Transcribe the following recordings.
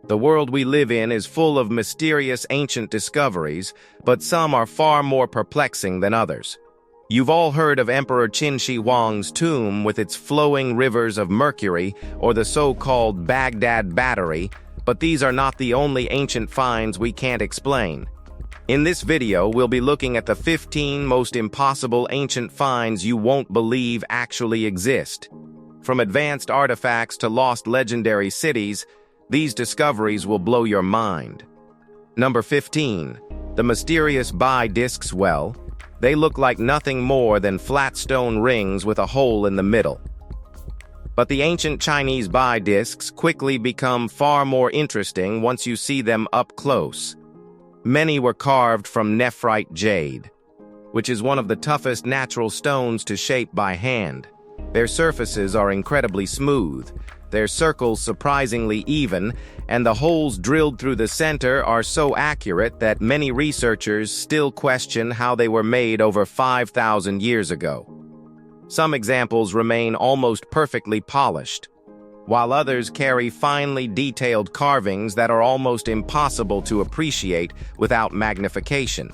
The world we live in is full of mysterious ancient discoveries, but some are far more perplexing than others. You've all heard of Emperor Qin Shi Huang's tomb with its flowing rivers of mercury, or the so-called Baghdad Battery, but these are not the only ancient finds we can't explain. In this video, we'll be looking at the 15 most impossible ancient finds you won't believe actually exist. From advanced artifacts to lost legendary cities, these discoveries will blow your mind. Number 15. The mysterious Bai discs. Well, they look like nothing more than flat stone rings with a hole in the middle. But the ancient Chinese Bai discs quickly become far more interesting once you see them up close. Many were carved from nephrite jade, which is one of the toughest natural stones to shape by hand. Their surfaces are incredibly smooth, their circles surprisingly even, and the holes drilled through the center are so accurate that many researchers still question how they were made over 5,000 years ago. Some examples remain almost perfectly polished, while others carry finely detailed carvings that are almost impossible to appreciate without magnification.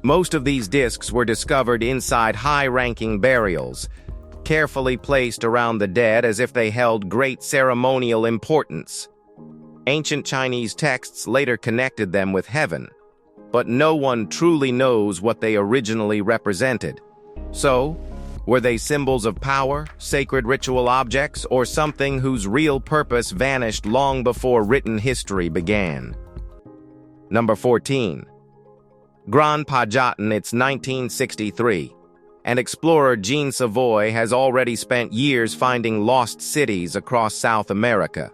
Most of these discs were discovered inside high-ranking burials, carefully placed around the dead as if they held great ceremonial importance. Ancient Chinese texts later connected them with heaven, but no one truly knows what they originally represented. So, were they symbols of power, sacred ritual objects, or something whose real purpose vanished long before written history began? Number 14. Grand Pajatin. It's 1963. And explorer Jean Savoy has already spent years finding lost cities across South America.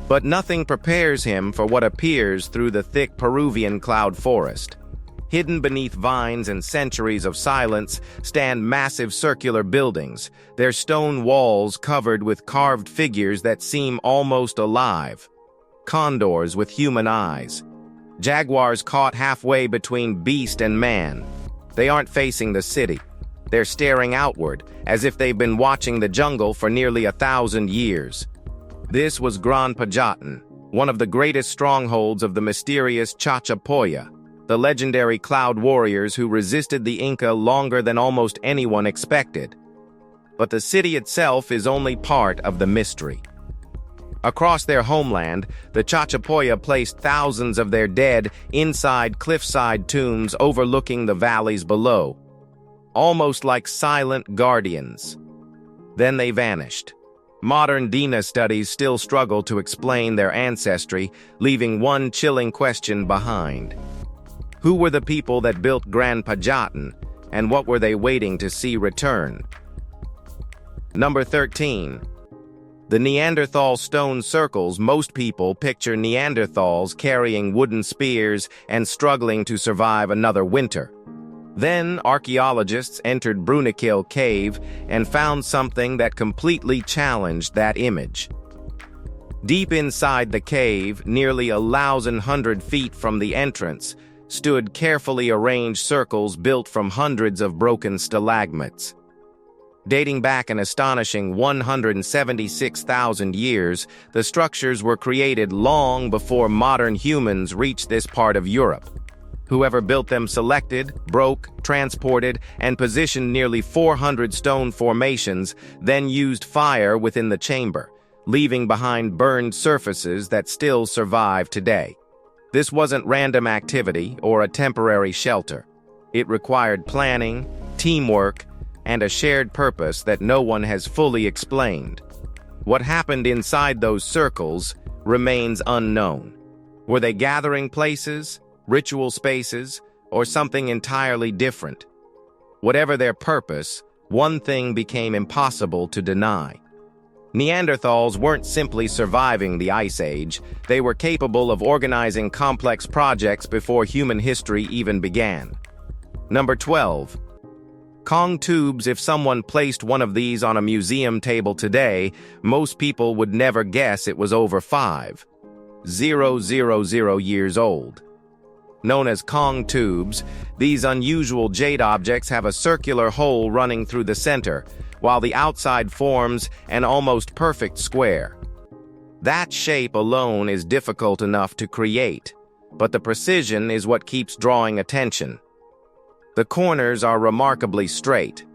But nothing prepares him for what appears through the thick Peruvian cloud forest. Hidden beneath vines and centuries of silence stand massive circular buildings, their stone walls covered with carved figures that seem almost alive. Condors with human eyes. Jaguars caught halfway between beast and man. They aren't facing the city. They're staring outward, as if they've been watching the jungle for nearly 1,000 years. This was Grand Pajatin, one of the greatest strongholds of the mysterious Chachapoya, the legendary cloud warriors who resisted the Inca longer than almost anyone expected. But the city itself is only part of the mystery. Across their homeland, the Chachapoya placed thousands of their dead inside cliffside tombs overlooking the valleys below, almost like silent guardians. Then they vanished. Modern DNA studies still struggle to explain their ancestry, leaving one chilling question behind. Who were the people that built Grand Pajatin, and what were they waiting to see return? Number 13. The Neanderthal stone circles. Most people picture Neanderthals carrying wooden spears and struggling to survive another winter. Then archaeologists entered Brunikill Cave and found something that completely challenged that image. Deep inside the cave, nearly 1,100 feet from the entrance, stood carefully arranged circles built from hundreds of broken stalagmites. Dating back an astonishing 176,000 years, the structures were created long before modern humans reached this part of Europe. Whoever built them selected, broke, transported, and positioned nearly 400 stone formations, then used fire within the chamber, leaving behind burned surfaces that still survive today. This wasn't random activity or a temporary shelter. It required planning, teamwork, and a shared purpose that no one has fully explained. What happened inside those circles remains unknown. Were they gathering places, ritual spaces, or something entirely different? Whatever their purpose, one thing became impossible to deny. Neanderthals weren't simply surviving the Ice Age, they were capable of organizing complex projects before human history even began. Number 12. Kong tubes. If someone placed one of these on a museum table today, most people would never guess it was over 5,000 years old. Known as Kong tubes, these unusual jade objects have a circular hole running through the center, while the outside forms an almost perfect square. That shape alone is difficult enough to create, but the precision is what keeps drawing attention. The corners are remarkably straight.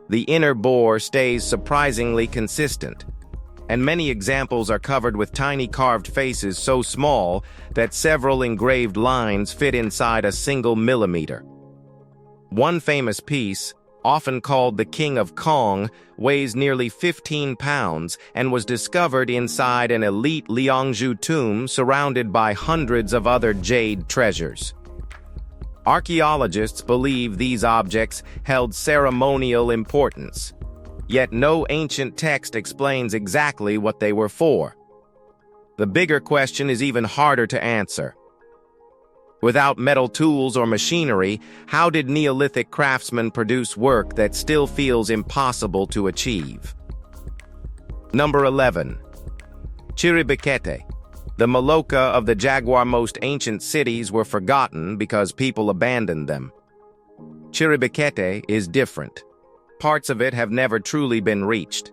The inner bore stays surprisingly consistent, and many examples are covered with tiny carved faces so small that several engraved lines fit inside a single millimeter. One famous piece, often called the King of Kong, weighs nearly 15 pounds and was discovered inside an elite Liangzhu tomb surrounded by hundreds of other jade treasures. Archaeologists believe these objects held ceremonial importance, yet no ancient text explains exactly what they were for. The bigger question is even harder to answer. Without metal tools or machinery, how did Neolithic craftsmen produce work that still feels impossible to achieve? Number 11. Chiribiquete. The Maloca of the Jaguar. Most ancient cities were forgotten because people abandoned them. Chiribiquete is different. Parts of it have never truly been reached.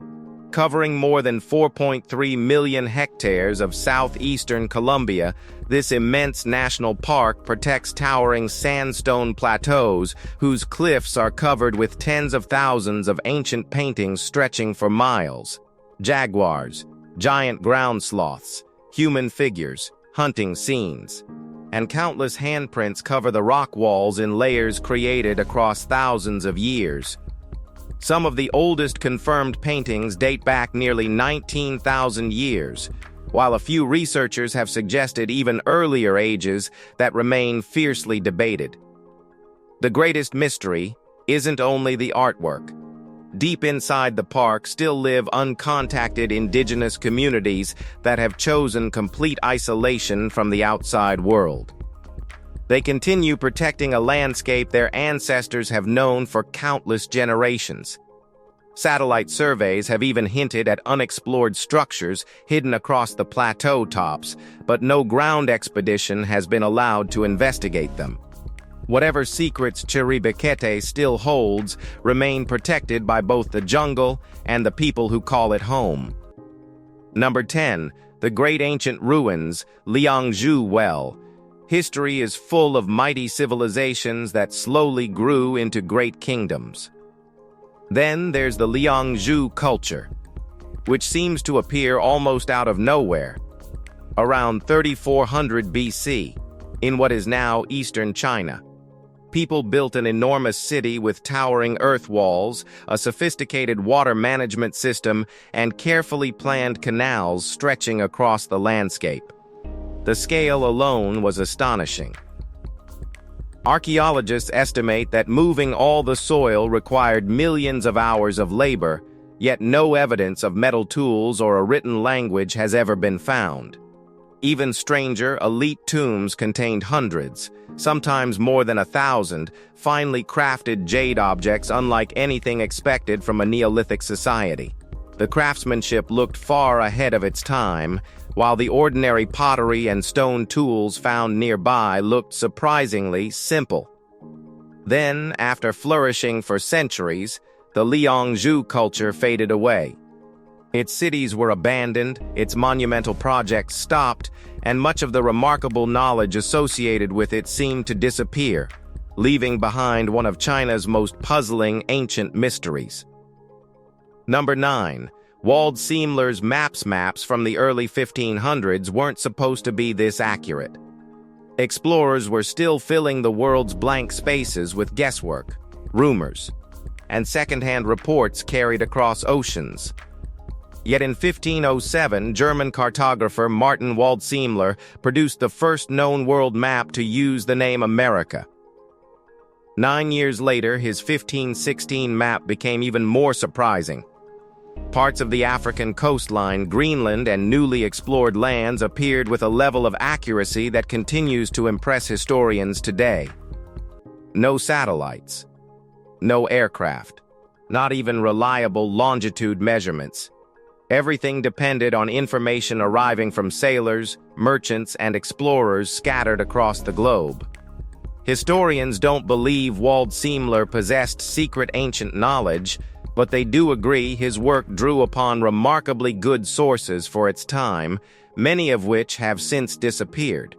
Covering more than 4.3 million hectares of southeastern Colombia, this immense national park protects towering sandstone plateaus whose cliffs are covered with tens of thousands of ancient paintings stretching for miles. Jaguars, giant ground sloths, human figures, hunting scenes, and countless handprints cover the rock walls in layers created across thousands of years. Some of the oldest confirmed paintings date back nearly 19,000 years, while a few researchers have suggested even earlier ages that remain fiercely debated. The greatest mystery isn't only the artwork. Deep inside the park still live uncontacted indigenous communities that have chosen complete isolation from the outside world. They continue protecting a landscape their ancestors have known for countless generations. Satellite surveys have even hinted at unexplored structures hidden across the plateau tops, but no ground expedition has been allowed to investigate them. Whatever secrets Chiribiquete still holds remain protected by both the jungle and the people who call it home. Number 10. The Great Ancient Ruins, Liangzhu Well. History is full of mighty civilizations that slowly grew into great kingdoms. Then there's the Liangzhu culture, which seems to appear almost out of nowhere, around 3400 BC, in what is now eastern China. People built an enormous city with towering earth walls, a sophisticated water management system, and carefully planned canals stretching across the landscape. The scale alone was astonishing. Archaeologists estimate that moving all the soil required millions of hours of labor, yet no evidence of metal tools or a written language has ever been found. Even stranger, elite tombs contained hundreds, sometimes more than 1,000, finely crafted jade objects unlike anything expected from a Neolithic society. The craftsmanship looked far ahead of its time, while the ordinary pottery and stone tools found nearby looked surprisingly simple. Then, after flourishing for centuries, the Liangzhu culture faded away. Its cities were abandoned, its monumental projects stopped, and much of the remarkable knowledge associated with it seemed to disappear, leaving behind one of China's most puzzling ancient mysteries. Number 9. Waldseemüller's maps from the early 1500s weren't supposed to be this accurate. Explorers were still filling the world's blank spaces with guesswork, rumors, and second-hand reports carried across oceans. Yet in 1507, German cartographer Martin Waldseemüller produced the first known world map to use the name America. 9 years later, his 1516 map became even more surprising. Parts of the African coastline, Greenland, and newly explored lands appeared with a level of accuracy that continues to impress historians today. No satellites, no aircraft, not even reliable longitude measurements. Everything depended on information arriving from sailors, merchants, and explorers scattered across the globe. Historians don't believe Waldseemüller possessed secret ancient knowledge, but they do agree his work drew upon remarkably good sources for its time, many of which have since disappeared.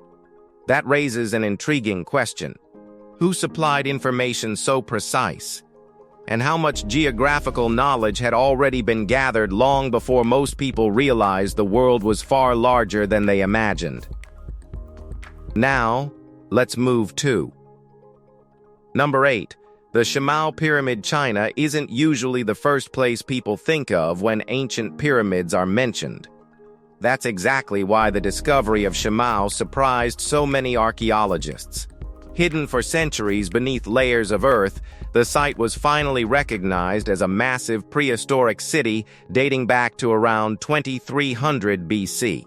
That raises an intriguing question. Who supplied information so precise? And how much geographical knowledge had already been gathered long before most people realized the world was far larger than they imagined? Now, let's move to Number 8. The Shimao Pyramid, China isn't usually the first place people think of when ancient pyramids are mentioned. That's exactly why the discovery of Shimao surprised so many archaeologists. Hidden for centuries beneath layers of earth, the site was finally recognized as a massive prehistoric city dating back to around 2300 BC.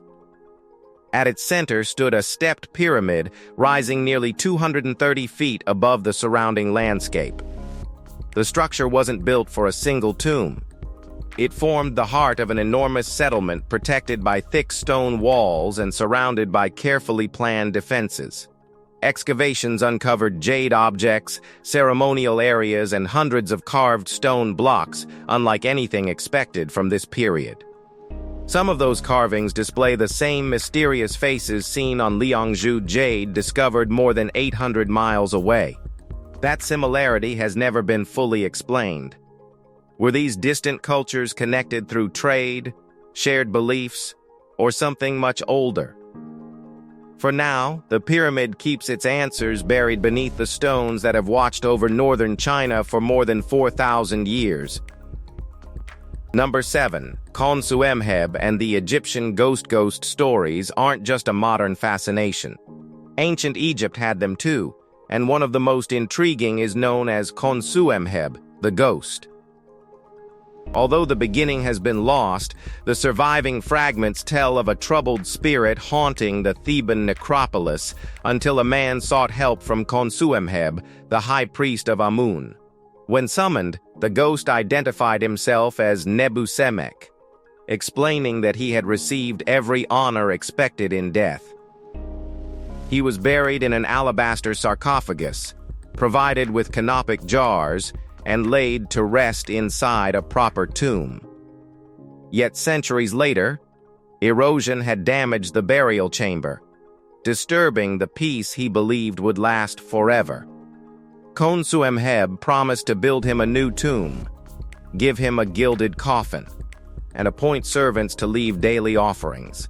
At its center stood a stepped pyramid rising nearly 230 feet above the surrounding landscape. The structure wasn't built for a single tomb. It formed the heart of an enormous settlement protected by thick stone walls and surrounded by carefully planned defenses. Excavations uncovered jade objects, ceremonial areas, and hundreds of carved stone blocks, unlike anything expected from this period. Some of those carvings display the same mysterious faces seen on Liangzhu jade discovered more than 800 miles away. That similarity has never been fully explained. Were these distant cultures connected through trade, shared beliefs, or something much older? For now, the pyramid keeps its answers buried beneath the stones that have watched over northern China for more than 4,000 years. Number 7. Khonsu-Emheb and the Egyptian ghost stories aren't just a modern fascination. Ancient Egypt had them too, and one of the most intriguing is known as Khonsu-Emheb, the ghost. Although the beginning has been lost, the surviving fragments tell of a troubled spirit haunting the Theban necropolis until a man sought help from Khonsu-Emheb, the high priest of Amun. When summoned, the ghost identified himself as Nebusemek, explaining that he had received every honor expected in death. He was buried in an alabaster sarcophagus, provided with canopic jars, and laid to rest inside a proper tomb. Yet centuries later, erosion had damaged the burial chamber, disturbing the peace he believed would last forever. Khonsu-Emheb promised to build him a new tomb, give him a gilded coffin, and appoint servants to leave daily offerings.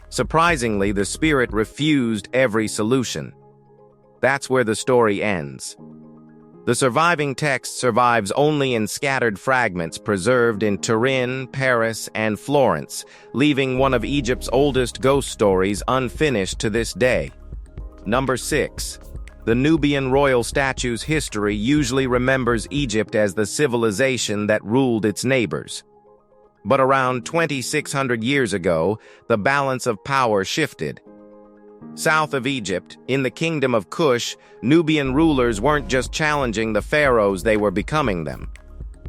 Surprisingly, the spirit refused every solution. That's where the story ends. The surviving text survives only in scattered fragments preserved in Turin, Paris, and Florence, leaving one of Egypt's oldest ghost stories unfinished to this day. Number 6. The Nubian royal statue's history usually remembers Egypt as the civilization that ruled its neighbors. But around 2,600 years ago, the balance of power shifted. South of Egypt, in the kingdom of Kush, Nubian rulers weren't just challenging the pharaohs, they were becoming them.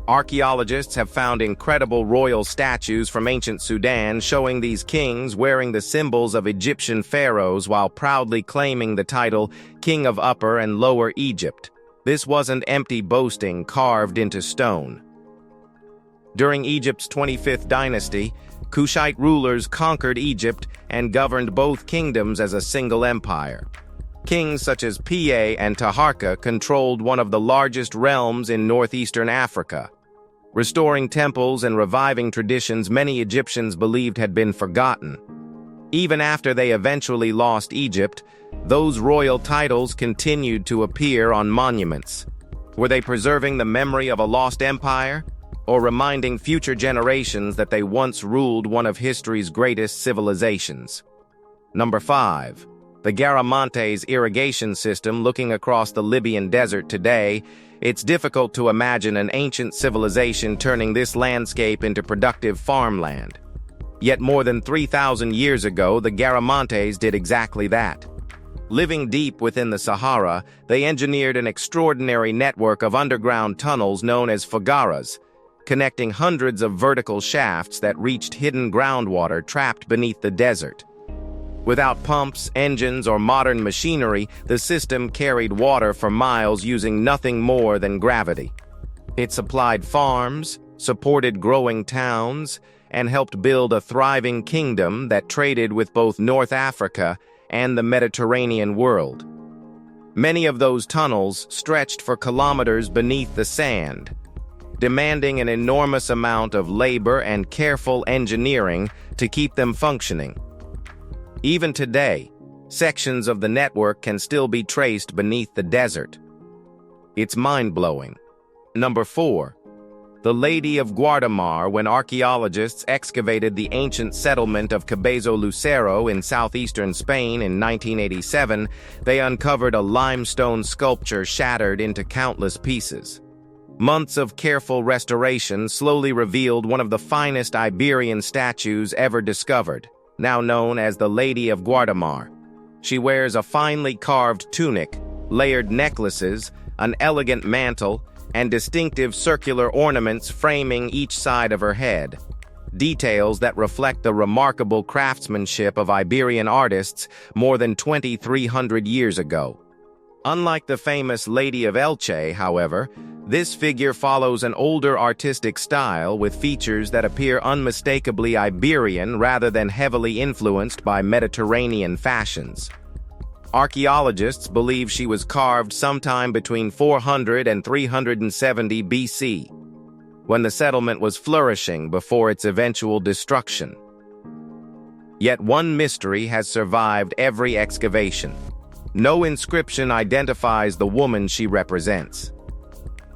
Archaeologists have found incredible royal statues from ancient Sudan showing these kings wearing the symbols of Egyptian pharaohs while proudly claiming the title King of Upper and Lower Egypt. This wasn't empty boasting carved into stone. During Egypt's 25th dynasty, Kushite rulers conquered Egypt and governed both kingdoms as a single empire. Kings such as Piye and Taharqa controlled one of the largest realms in northeastern Africa, restoring temples and reviving traditions many Egyptians believed had been forgotten. Even after they eventually lost Egypt, those royal titles continued to appear on monuments. Were they preserving the memory of a lost empire, or reminding future generations that they once ruled one of history's greatest civilizations? Number 5. The Garamante's irrigation system. Looking across the Libyan desert today, it's difficult to imagine an ancient civilization turning this landscape into productive farmland. Yet more than 3,000 years ago, the Garamantes did exactly that. Living deep within the Sahara, they engineered an extraordinary network of underground tunnels known as fagaras, connecting hundreds of vertical shafts that reached hidden groundwater trapped beneath the desert. Without pumps, engines, or modern machinery, the system carried water for miles using nothing more than gravity. It supplied farms, supported growing towns, and helped build a thriving kingdom that traded with both North Africa and the Mediterranean world. Many of those tunnels stretched for kilometers beneath the sand, demanding an enormous amount of labor and careful engineering to keep them functioning. Even today, sections of the network can still be traced beneath the desert. It's mind-blowing. Number 4. The Lady of Guardamar. When archaeologists excavated the ancient settlement of Cabezo Lucero in southeastern Spain in 1987, they uncovered a limestone sculpture shattered into countless pieces. Months of careful restoration slowly revealed one of the finest Iberian statues ever discovered, now known as the Lady of Guardamar. She wears a finely carved tunic, layered necklaces, an elegant mantle, and distinctive circular ornaments framing each side of her head. Details that reflect the remarkable craftsmanship of Iberian artists more than 2,300 years ago. Unlike the famous Lady of Elche, however, this figure follows an older artistic style with features that appear unmistakably Iberian rather than heavily influenced by Mediterranean fashions. Archaeologists believe she was carved sometime between 400 and 370 BC, when the settlement was flourishing before its eventual destruction. Yet one mystery has survived every excavation. No inscription identifies the woman she represents.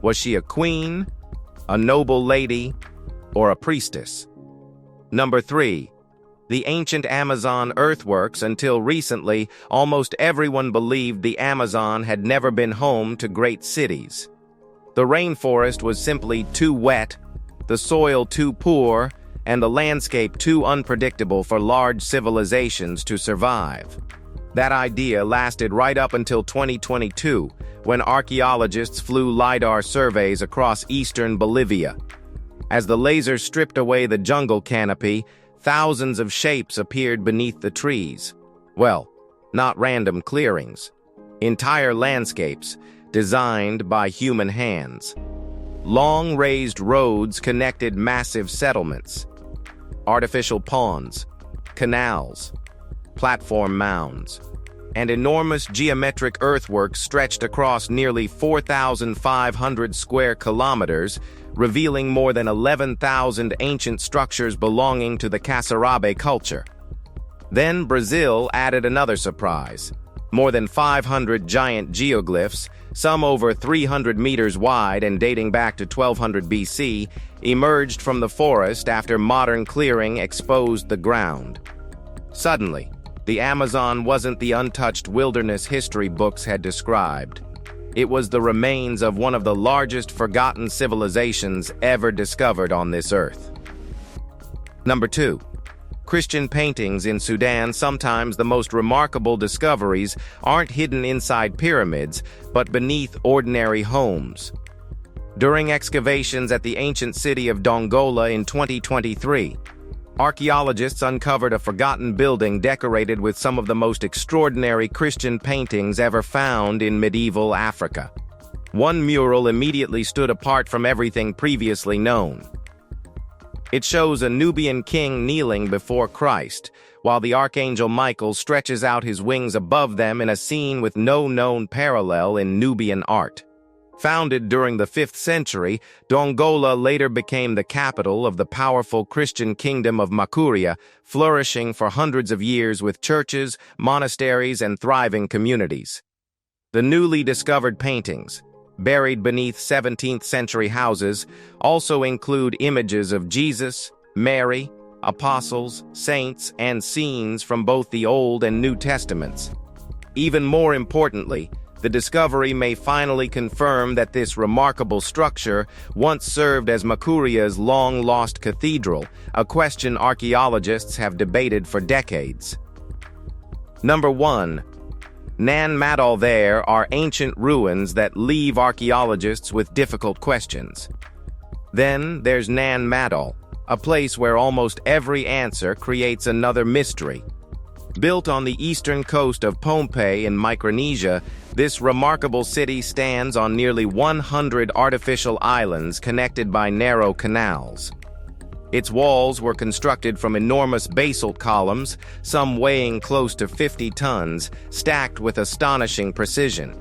Was she a queen, a noble lady, or a priestess? Number 3. The ancient Amazon earthworks. Until recently, almost everyone believed the Amazon had never been home to great cities. The rainforest was simply too wet, the soil too poor, and the landscape too unpredictable for large civilizations to survive. That idea lasted right up until 2022, when archaeologists flew LiDAR surveys across eastern Bolivia. As the lasers stripped away the jungle canopy, thousands of shapes appeared beneath the trees. Well, not random clearings. Entire landscapes, designed by human hands. Long raised roads connected massive settlements. Artificial ponds, canals, platform mounds, and enormous geometric earthworks stretched across nearly 4,500 square kilometers, revealing more than 11,000 ancient structures belonging to the Casarabe culture. Then Brazil added another surprise. More than 500 giant geoglyphs, some over 300 meters wide and dating back to 1200 BC, emerged from the forest after modern clearing exposed the ground. Suddenly, the Amazon wasn't the untouched wilderness history books had described. It was the remains of one of the largest forgotten civilizations ever discovered on this earth. Number 2. Christian paintings in Sudan. Sometimes the most remarkable discoveries aren't hidden inside pyramids, but beneath ordinary homes. During excavations at the ancient city of Dongola in 2023, archaeologists uncovered a forgotten building decorated with some of the most extraordinary Christian paintings ever found in medieval Africa. One mural immediately stood apart from everything previously known. It shows a Nubian king kneeling before Christ, while the archangel Michael stretches out his wings above them in a scene with no known parallel in Nubian art. Founded during the 5th century, Dongola later became the capital of the powerful Christian kingdom of Makuria, flourishing for hundreds of years with churches, monasteries, and thriving communities. The newly discovered paintings, buried beneath 17th century houses, also include images of Jesus, Mary, apostles, saints, and scenes from both the Old and New Testaments. Even more importantly, the discovery may finally confirm that this remarkable structure once served as Makuria's long-lost cathedral, a question archaeologists have debated for decades. Number 1. Nan Madol. There are ancient ruins that leave archaeologists with difficult questions. Then there's Nan Madol, a place where almost every answer creates another mystery. Built on the eastern coast of Pohnpei in Micronesia, this remarkable city stands on nearly 100 artificial islands connected by narrow canals. Its walls were constructed from enormous basalt columns, some weighing close to 50 tons, stacked with astonishing precision.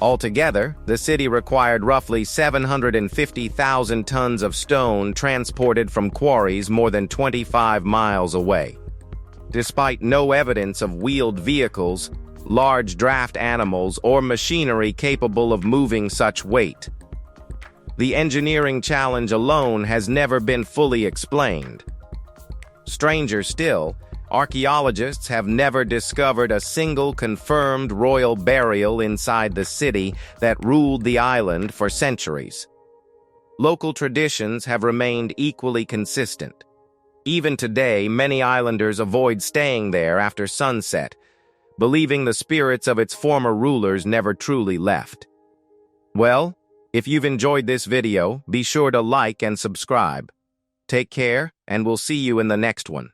Altogether, the city required roughly 750,000 tons of stone transported from quarries more than 25 miles away. Despite no evidence of wheeled vehicles, large draft animals, or machinery capable of moving such weight, the engineering challenge alone has never been fully explained. Stranger still, archaeologists have never discovered a single confirmed royal burial inside the city that ruled the island for centuries. Local traditions have remained equally consistent. Even today, many islanders avoid staying there after sunset, believing the spirits of its former rulers never truly left. Well, if you've enjoyed this video, be sure to like and subscribe. Take care, and we'll see you in the next one.